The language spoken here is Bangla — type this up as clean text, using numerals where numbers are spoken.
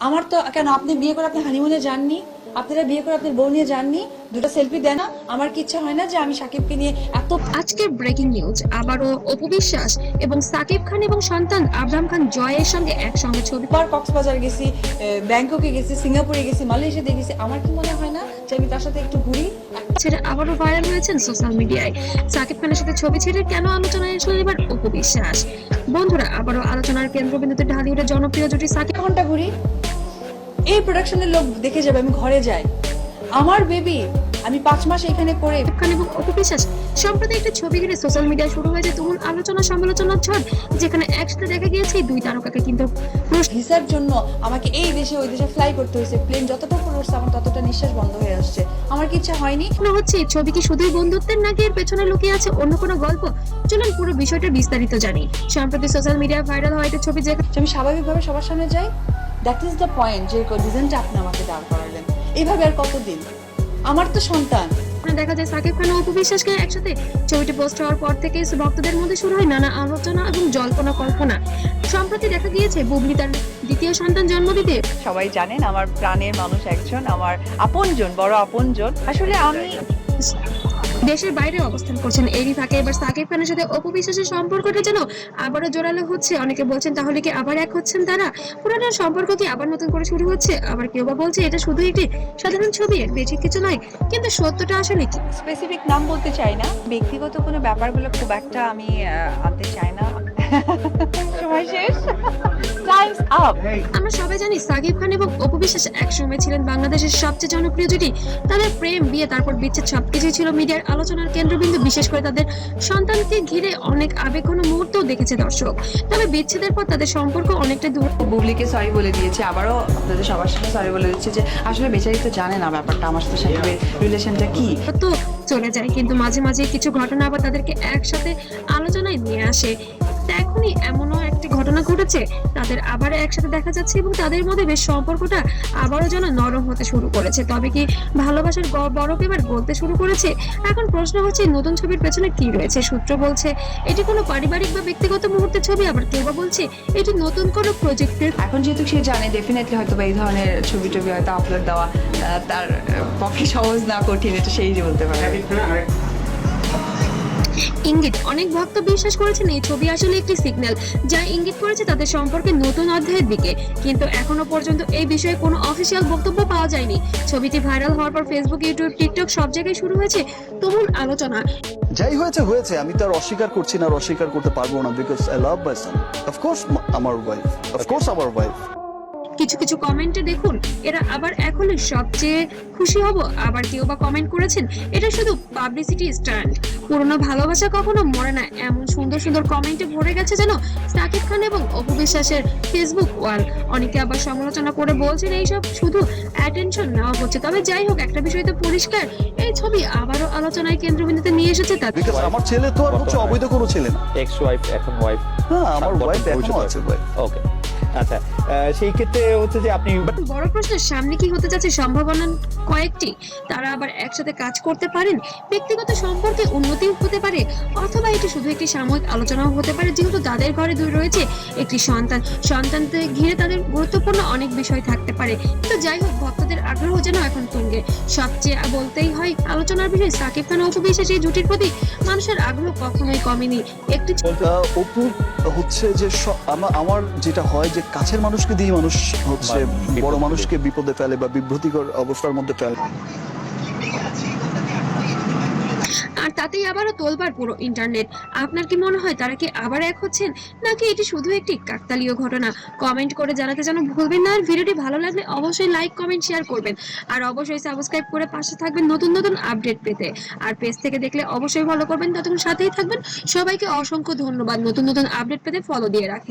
আমার তো কেন, আপনি বিয়ে করে আপনি হানিমুনে যাননি? আপনারা বিয়ে করে আপনার বউ নিয়ে যাননি? দুটো সেলফি দেন না? আমার কি ইচ্ছা হয় না যে আমি সাকিবকে নিয়ে এত। আজকের ব্রেকিং নিউজ, আবারও অপু বিশ্বাস এবং সাকিব খান এবং সন্তান আব্রাহাম খান জয়ের সঙ্গে একসঙ্গে ছবি। বার কক্সবাজার গেছি, ব্যাংককে গেছি, সিঙ্গাপুরে গেছি, মালয়েশিয়াতে গেছি। আমার কি মনে হয় না যে আমি তার সাথে একটু ঘুরি? ছেড়ে আবারও ভাইরাল হয়েছেন সোশ্যাল মিডিয়ায়। সাকিব খানের সাথে ছবি ছেড়ে কেন আলোচনায় আসলেন এবার অপু বিশ্বাস? বন্ধুরা, আবারও আলোচনার কেন্দ্রবিন্দুতে ঢালিউডের জনপ্রিয় জুটি সাকিব ঘন্টা ঘুরি, এই প্রোডাকশনের লোক দেখে যাবে আমি ঘরে যাই। আমার বেবি আমি 5 মাস এখানে করে। খান এবং অপু বিশ্বাস সম্প্রতি একটা ছবি ঘিরে সোশ্যাল মিডিয়ায় শুরু হয়েছে তুমুল আলোচনা সমালোচনার ঝড়, যেখানে একসাথে দেখা গিয়েছে এই দুই তারকাকে, কিন্তু ভিসার জন্য আমাকে এই দেশে ওই দেশে ফ্লাই করতে হয়েছে। প্লেন যতটা পড়ছে আমার ততটা নিঃশ্বাস বন্ধ হয়ে আসছে। আমার কি ইচ্ছা হয়নি? মনে হচ্ছে এই ছবি কি শুধুই বন্ধুত্বের, নাকি এর পেছনে লুকিয়ে আছে অন্য কোনো গল্প? চলুন পুরো বিষয়টা বিস্তারিত জানি। সম্প্রতি সোশ্যাল মিডিয়ায় ভাইরাল হয় একটা ছবি, যেখানে যে আমি স্বাভাবিকভাবে সবার সামনে যাই। দ্যাট ইজ দ্য পয়েন্ট, যে ডিজাইনটা আপনি আমাকে দাঁড় করালেন। এইভাবে আর কতদিন? আমার তো সন্তান। দেখা যায় সাকিব খান ও অপু বিশ্বাসকে একসাথে ছবিটি পোস্ট হওয়ার পর থেকে ভক্তদের মধ্যে শুরু হয় নানা আলোচনা এবং জল্পনা কল্পনা। সম্প্রতি দেখা গিয়েছে বুবলি তার দ্বিতীয় সন্তান জন্ম দিতে। সবাই জানেন আমার প্রাণের মানুষ একজন, আমার আপনজন, বড় আপনজন। আসলে আমি দেশের বাইরে অবস্থান করছেন। এরই ফাঁকে এবার সাকিব খানের সাথে অপু বিশ্বাসের সম্পর্কটা যেন আবারও জোরালো হচ্ছে। অনেকে বলছেন তাহলে কি আবার এক হচ্ছেন তারা? পুরোনো সম্পর্ক কি আবার নতুন করে শুরু হচ্ছে? আবার কেউ বা বলছে এটা শুধু একটি সাধারণ ছবি, এর বেশি কিছু নয়। কিন্তু সত্যটা আসলে কি? স্পেসিফিক নাম বলতে চাই না, ব্যক্তিগত কোনো ব্যাপারগুলো খুব একটা আমি আনতে চাই না। সময় শেষ, টাইমস আপ। আমরা সবাই জানি সাকিব খান এবং অপু বিশ্বাস একসময় ছিলেন বাংলাদেশের সবচেয়ে জনপ্রিয় জুটি। তাদের প্রেম, বিয়ে, তারপর বিচ্ছেদ সবকিছুই ছিল মিডিয়ার আলোচনার কেন্দ্রবিন্দু। বিশেষ করে তাদের সন্তানকে ঘিরে অনেক আবেগঘন মুহূর্ত দেখেছে দর্শক। তবে বিচ্ছেদের পর তাদের সম্পর্ক অনেকটা দূর। বুবলিকে সরি বলে দিয়েছে, আবারও আপনাদের সবার সাথে সরি বলে দিচ্ছে যে আসলে বেচারি তো জানে না ব্যাপারটা আমার সাথে সাকিবের রিলেশনটা কি। তো চলে যায়, কিন্তু মাঝে মাঝে কিছু ঘটনা আবার তাদেরকে একসাথে আলোচনায় নিয়ে আসে। তা এখনই এমনও একটি ঘটনা ঘটেছে, তাদের আবার একসাথে দেখা যাচ্ছে এবং তাদের মধ্যে বেশ সম্পর্কটা আবারও যেন নরম হতে শুরু করেছে। তবে কি ভালোবাসার বরফ এবার গলতে শুরু করেছে? এখন প্রশ্ন হচ্ছে নতুন ছবির পেছনে কি রয়েছে। সূত্র বলছে এটি কোনো পারিবারিক বা ব্যক্তিগত মুহূর্তের ছবি, আবার কেউ বা বলছে এটি নতুন কোনো প্রজেক্টের। এখন যেহেতু সে জানে ডেফিনেটলি হয়তো বা এই ধরনের ছবি টবি হয়তো আপলোড দেওয়া তার পক্ষে সহজ না কঠিন, এটা সেই যে বলতে পারে। ইঙ্গিত, অনেক ভক্ত বিশ্বাস করেছেন এই ছবি আসলে একটি সিগন্যাল, যা ইঙ্গিত করেছে তাদের সম্পর্কে নতুন অধ্যায়ের দিকে। কিন্তু এখনো পর্যন্ত এই বিষয়ে কোনো অফিসিয়াল বক্তব্য পাওয়া যায়নি। ছবিটি ভাইরাল হওয়ার পর ফেসবুক, ইউটিউব, টিকটক সব জায়গায় শুরু হয়েছে তুমুল আলোচনা। যাই হয়েছে হয়েছে, আমি তো আর অস্বীকার করছি না, আর অস্বীকার করতে পারবো না, because I love my Son, of course আমার ওয়াইফ, অফকোর্স আমার ওয়াইফ। কিছু কিছু কমেন্টে দেখুন, এরা আবার এখন সবচেয়ে খুশি হব, আবার কেউ বা কমেন্ট করেছেন এটা শুধু পাবলিসিটি স্টান্ট, পুরনো ভালোবাসা কখনো মরে না। এমন সুন্দর সুন্দর কমেন্টে ভরে গেছে যেন সাকিব খান এবং অপু বিশ্বাসের ফেসবুক ওয়াল। অনেকে আবার সমালোচনা করে বলছেন এইসব শুধু অ্যাটেনশন নেওয়া হচ্ছে। তবে যাই হোক, একটা বিষয় তো পরিষ্কার, এই ছবি আবারও আলোচনায় কেন্দ্রবিন্দুতে নিয়ে এসেছে তাদের। বিকজ আমার ছেলে তো আর হচ্ছে অবৈধ কোনো ছেলে না। এক্স ওয়াইফ এখন ওয়াইফ। হ্যাঁ, আমার ওয়াইফ এখনো আছে ভাই। ওকে, আচ্ছা, সেই ক্ষেত্রে হচ্ছে যে আপনি বড় প্রশ্ন, সামনে কি হতে যাচ্ছে? সম্ভাবনা কয়েকটি। তারা আবার একসাথে কাজ করতে পারেন, ব্যক্তিগত সম্পর্কে উন্নতি হতে পারে, অথবা এটি শুধু একটি সাময়িক আলোচনাও হতে পারে। যেহেতু তাদের ঘরে দুই রয়েছে একটি সন্তান, সন্তানকে ঘিরে তাদের গুরুত্বপূর্ণ অনেক বিষয় থাকতে পারে। তো যাই হোক, ভক্তদের আগ্রহ যেন এখন তুঙ্গে। সবচেয়ে বলতেই হয় আলোচনার বিষয় সাকিব খান ও অপু বিশ্বাস এই জুটির প্রতি মানুষের আগ্রহ কখনোই কমেনি। একটি অপু হচ্ছে যে আমার যেটা হয় যে কাছের মানুষকে দিয়ে মানুষ হচ্ছে বড় মানুষকে বিপদে ফেলে বা বিভ্রান্তিকর অবস্থার মধ্যে ফেলে। আর তাতেই আবারও তোলবার পুরো ইন্টারনেট। আপনার কি মনে হয় তারা কি আবার এক হচ্ছেন, নাকি এটি শুধু একটি কাকতালীয় ঘটনা? কমেন্ট করে জানাতে যেন ভুলবেন না। আর ভিডিওটি ভালো লাগলে অবশ্যই লাইক, কমেন্ট, শেয়ার করবেন। আর অবশ্যই সাবস্ক্রাইব করে পাশে থাকবেন নতুন নতুন আপডেট পেতে। আর পেজ থেকে দেখলে অবশ্যই ফলো করবেন, ততক্ষণ সাথেই থাকবেন। সবাইকে অসংখ্য ধন্যবাদ। নতুন নতুন আপডেট পেতে ফলো দিয়ে রাখেন।